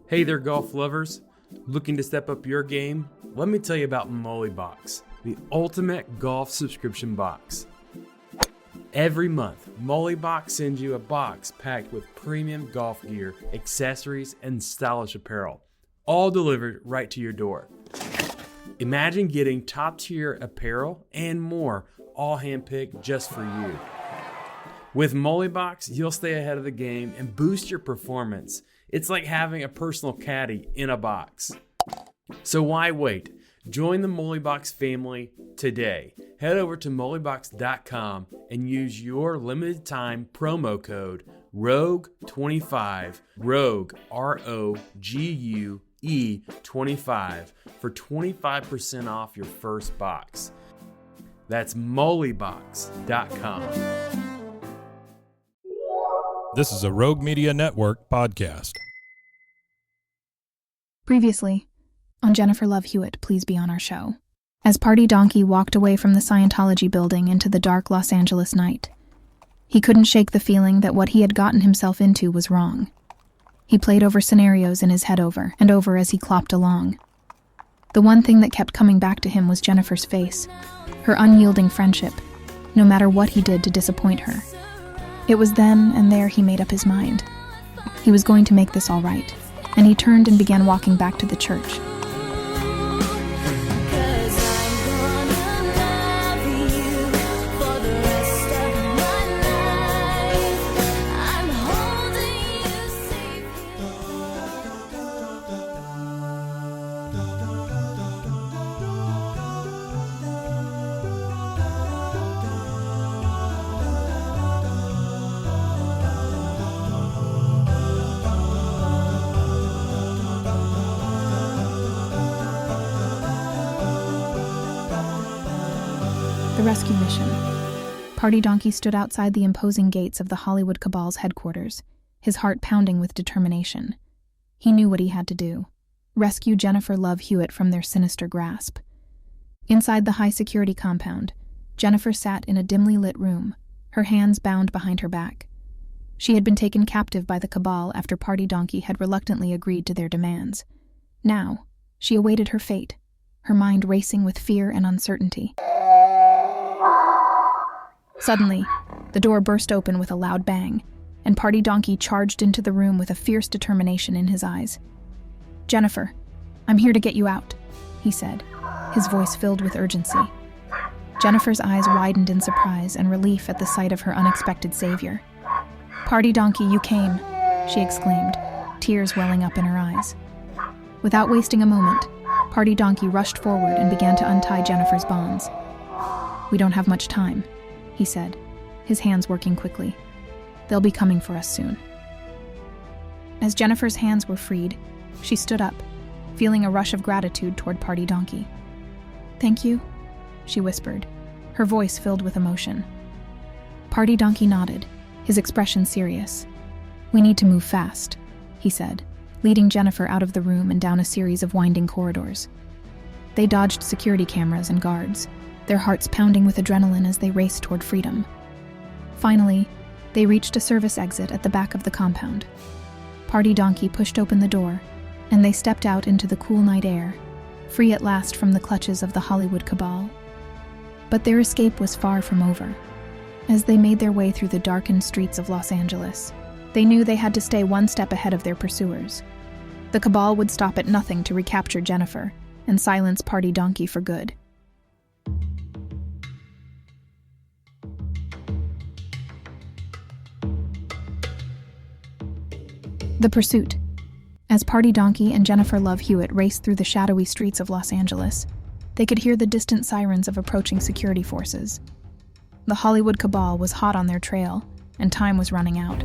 Hey there, golf lovers. Looking to step up your game? Let me tell you about Mollybox, the ultimate golf subscription box. Every month, Mollybox sends you a box packed with premium golf gear, accessories, and stylish apparel, all delivered right to your door. Imagine getting top-tier apparel and more, all handpicked just for you. With Mollybox, you'll stay ahead of the game and boost your performance. It's like having a personal caddy in a box. So why wait? Join the Mollybox family today. Head over to mollybox.com and use your limited time promo code ROGUE25, ROGUE, ROGUE 25 for 25% off your first box. That's mollybox.com. This is a Rogue Media Network podcast. Previously, on Jennifer Love Hewitt, Please Be on Our Show. As Party Donkey walked away from the Scientology building into the dark Los Angeles night, he couldn't shake the feeling that what he had gotten himself into was wrong. He played over scenarios in his head over and over as he clopped along. The one thing that kept coming back to him was Jennifer's face, her unyielding friendship, no matter what he did to disappoint her. It was then and there he made up his mind. He was going to make this all right, and he turned and began walking back to the church. The rescue mission. Party Donkey stood outside the imposing gates of the Hollywood Cabal's headquarters, his heart pounding with determination. He knew what he had to do: rescue Jennifer Love Hewitt from their sinister grasp. Inside the high-security compound, Jennifer sat in a dimly lit room, her hands bound behind her back. She had been taken captive by the Cabal after Party Donkey had reluctantly agreed to their demands. Now, she awaited her fate, her mind racing with fear and uncertainty. Suddenly, the door burst open with a loud bang, and Party Donkey charged into the room with a fierce determination in his eyes. "Jennifer, I'm here to get you out," he said, his voice filled with urgency. Jennifer's eyes widened in surprise and relief at the sight of her unexpected savior. "Party Donkey, you came," she exclaimed, tears welling up in her eyes. Without wasting a moment, Party Donkey rushed forward and began to untie Jennifer's bonds. "We don't have much time," he said, his hands working quickly. "They'll be coming for us soon." As Jennifer's hands were freed, she stood up, feeling a rush of gratitude toward Party Donkey. "Thank you," she whispered, her voice filled with emotion. Party Donkey nodded, his expression serious. "We need to move fast," he said, leading Jennifer out of the room and down a series of winding corridors. They dodged security cameras and guards, their hearts pounding with adrenaline as they raced toward freedom. Finally, they reached a service exit at the back of the compound. Party Donkey pushed open the door, and they stepped out into the cool night air, free at last from the clutches of the Hollywood Cabal. But their escape was far from over. As they made their way through the darkened streets of Los Angeles, they knew they had to stay one step ahead of their pursuers. The Cabal would stop at nothing to recapture Jennifer and silence Party Donkey for good. The pursuit. As Party Donkey and Jennifer Love Hewitt raced through the shadowy streets of Los Angeles, they could hear the distant sirens of approaching security forces. The Hollywood Cabal was hot on their trail, and time was running out.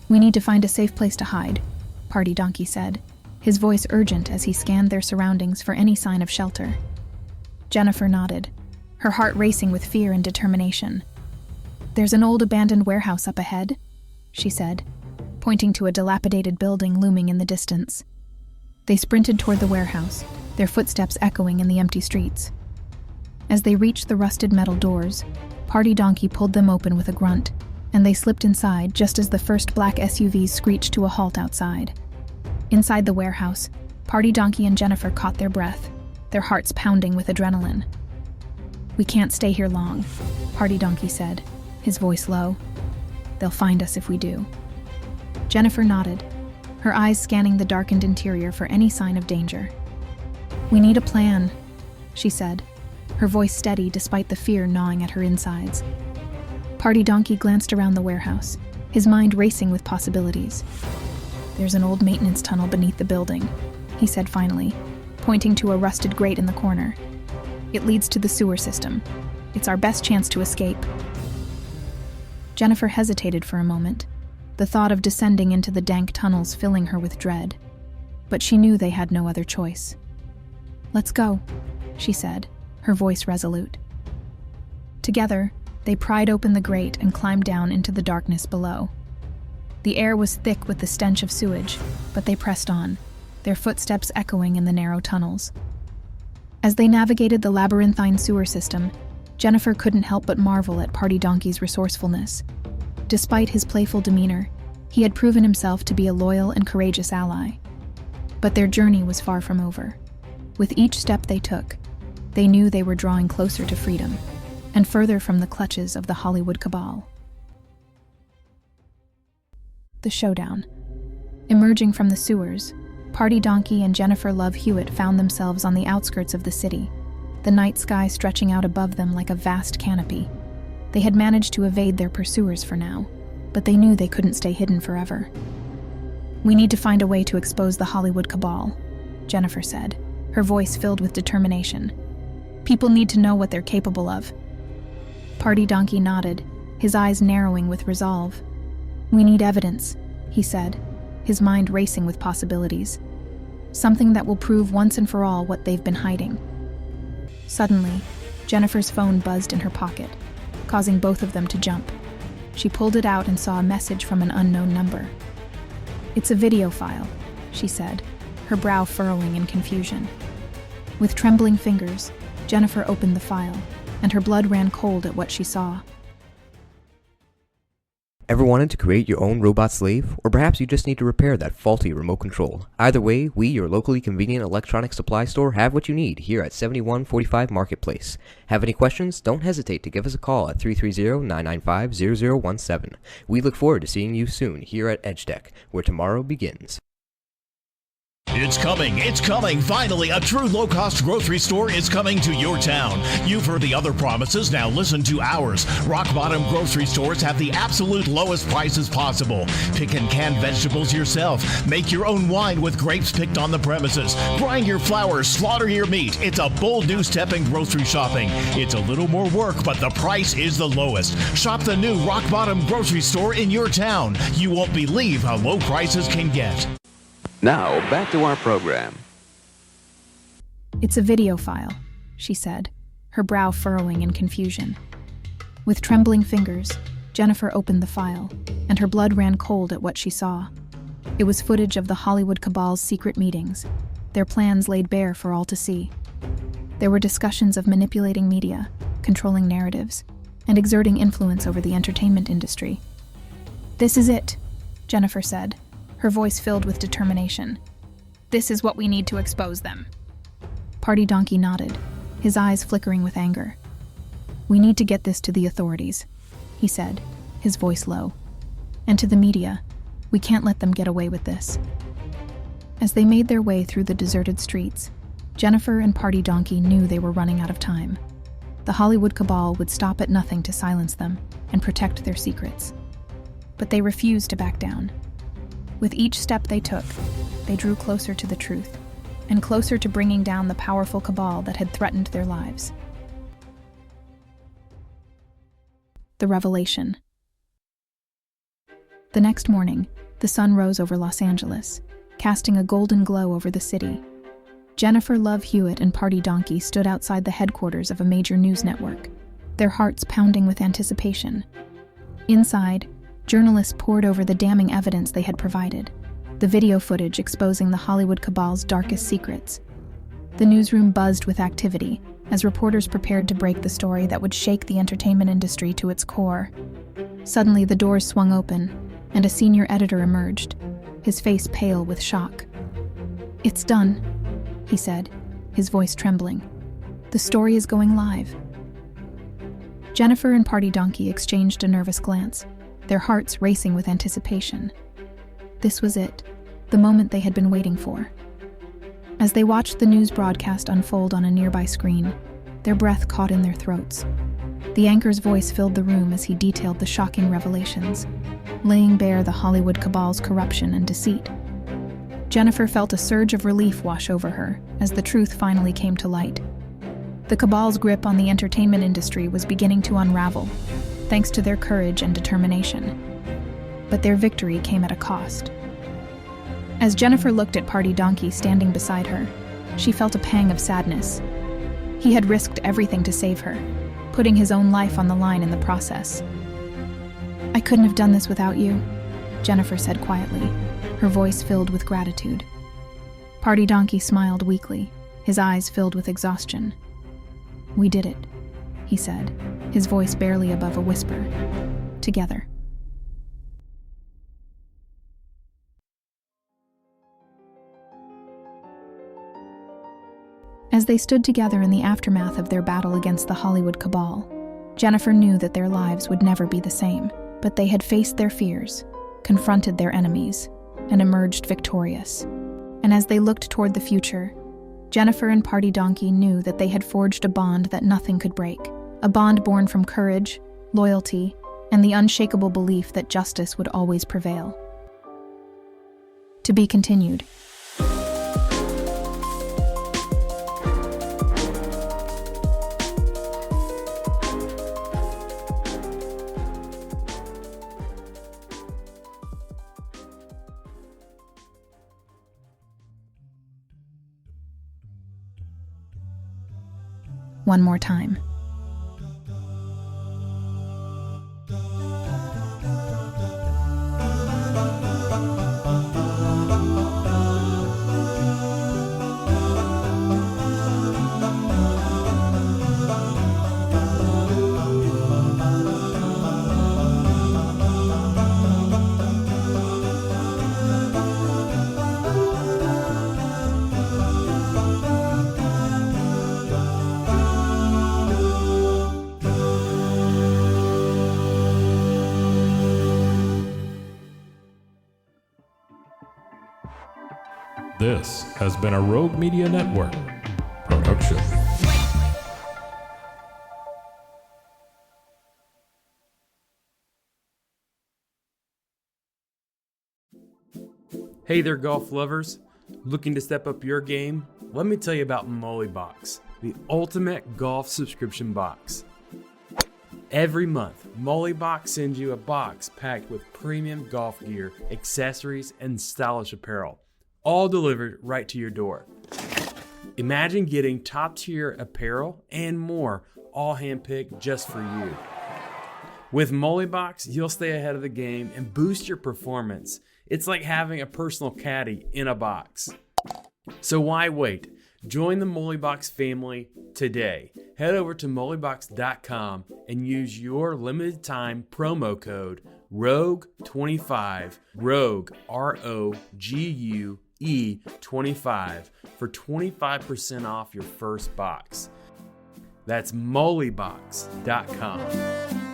"We need to find a safe place to hide," Party Donkey said, his voice urgent as he scanned their surroundings for any sign of shelter. Jennifer nodded, her heart racing with fear and determination. "There's an old abandoned warehouse up ahead," she said, pointing to a dilapidated building looming in the distance. They sprinted toward the warehouse, their footsteps echoing in the empty streets. As they reached the rusted metal doors, Party Donkey pulled them open with a grunt, and they slipped inside just as the first black SUVs screeched to a halt outside. Inside the warehouse, Party Donkey and Jennifer caught their breath, their hearts pounding with adrenaline. "We can't stay here long," Party Donkey said, his voice low. "They'll find us if we do." Jennifer nodded, her eyes scanning the darkened interior for any sign of danger. "We need a plan," she said, her voice steady despite the fear gnawing at her insides. Party Donkey glanced around the warehouse, his mind racing with possibilities. "There's an old maintenance tunnel beneath the building," he said finally, pointing to a rusted grate in the corner. "It leads to the sewer system. It's our best chance to escape." Jennifer hesitated for a moment, the thought of descending into the dank tunnels filling her with dread. But she knew they had no other choice. "Let's go," she said, her voice resolute. Together, they pried open the grate and climbed down into the darkness below. The air was thick with the stench of sewage, but they pressed on, their footsteps echoing in the narrow tunnels. As they navigated the labyrinthine sewer system, Jennifer couldn't help but marvel at Party Donkey's resourcefulness. Despite his playful demeanor, he had proven himself to be a loyal and courageous ally. But their journey was far from over. With each step they took, they knew they were drawing closer to freedom, and further from the clutches of the Hollywood Cabal. The showdown. Emerging from the sewers, Party Donkey and Jennifer Love Hewitt found themselves on the outskirts of the city, the night sky stretching out above them like a vast canopy. They had managed to evade their pursuers for now, but they knew they couldn't stay hidden forever. "We need to find a way to expose the Hollywood Cabal," Jennifer said, her voice filled with determination. "People need to know what they're capable of." Party Donkey nodded, his eyes narrowing with resolve. "We need evidence," he said, his mind racing with possibilities. "Something that will prove once and for all what they've been hiding." Suddenly, Jennifer's phone buzzed in her pocket, causing both of them to jump. She pulled it out and saw a message from an unknown number. "It's a video file," she said, her brow furrowing in confusion. With trembling fingers, Jennifer opened the file, and her blood ran cold at what she saw. Ever wanted to create your own robot slave? Or perhaps you just need to repair that faulty remote control? Either way, we, your locally convenient electronic supply store, have what you need here at 7145 Marketplace. Have any questions? Don't hesitate to give us a call at 330-995-0017. We look forward to seeing you soon here at EdgeTech, where tomorrow begins. It's coming, finally, a true low-cost grocery store is coming to your town. You've heard the other promises, now listen to ours. Rock-bottom grocery stores have the absolute lowest prices possible. Pick and can vegetables yourself. Make your own wine with grapes picked on the premises. Grind your flour, slaughter your meat. It's a bold new step in grocery shopping. It's a little more work, but the price is the lowest. Shop the new rock-bottom grocery store in your town. You won't believe how low prices can get. Now, back to our program. "It's a video file," she said, her brow furrowing in confusion. With trembling fingers, Jennifer opened the file, and her blood ran cold at what she saw. It was footage of the Hollywood Cabal's secret meetings, their plans laid bare for all to see. There were discussions of manipulating media, controlling narratives, and exerting influence over the entertainment industry. "This is it," Jennifer said, her voice filled with determination. "This is what we need to expose them." Party Donkey nodded, his eyes flickering with anger. "We need to get this to the authorities," he said, his voice low. "And to the media, we can't let them get away with this." As they made their way through the deserted streets, Jennifer and Party Donkey knew they were running out of time. The Hollywood Cabal would stop at nothing to silence them and protect their secrets. But they refused to back down. With each step they took, they drew closer to the truth, and closer to bringing down the powerful cabal that had threatened their lives. The revelation. The next morning, the sun rose over Los Angeles, casting a golden glow over the city. Jennifer Love Hewitt and Party Donkey stood outside the headquarters of a major news network, their hearts pounding with anticipation. Inside, journalists pored over the damning evidence they had provided, the video footage exposing the Hollywood Cabal's darkest secrets. The newsroom buzzed with activity as reporters prepared to break the story that would shake the entertainment industry to its core. Suddenly, the doors swung open, and a senior editor emerged, his face pale with shock. "It's done," he said, his voice trembling. "The story is going live." Jennifer and Party Donkey exchanged a nervous glance, their hearts racing with anticipation. This was it, the moment they had been waiting for. As they watched the news broadcast unfold on a nearby screen, their breath caught in their throats. The anchor's voice filled the room as he detailed the shocking revelations, laying bare the Hollywood Cabal's corruption and deceit. Jennifer felt a surge of relief wash over her as the truth finally came to light. The Cabal's grip on the entertainment industry was beginning to unravel, thanks to their courage and determination. But their victory came at a cost. As Jennifer looked at Party Donkey standing beside her, she felt a pang of sadness. He had risked everything to save her, putting his own life on the line in the process. "I couldn't have done this without you," Jennifer said quietly, her voice filled with gratitude. Party Donkey smiled weakly, his eyes filled with exhaustion. "We did it," he said, his voice barely above a whisper. "Together." As they stood together in the aftermath of their battle against the Hollywood Cabal, Jennifer knew that their lives would never be the same, but they had faced their fears, confronted their enemies, and emerged victorious. And as they looked toward the future, Jennifer and Party Donkey knew that they had forged a bond that nothing could break, a bond born from courage, loyalty, and the unshakable belief that justice would always prevail. To be continued. One more time. This has been a Rogue Media Network production. Hey there, golf lovers. Looking to step up your game? Let me tell you about Mollybox, the ultimate golf subscription box. Every month, Mollybox sends you a box packed with premium golf gear, accessories, and stylish apparel, all delivered right to your door. Imagine getting top-tier apparel and more, all handpicked just for you. With Mollybox, you'll stay ahead of the game and boost your performance. It's like having a personal caddy in a box. So why wait? Join the Mollybox family today. Head over to mollybox.com and use your limited time promo code ROGUE25, ROGUE, ROGUE 25 for 25% off your first box. That's mollybox.com.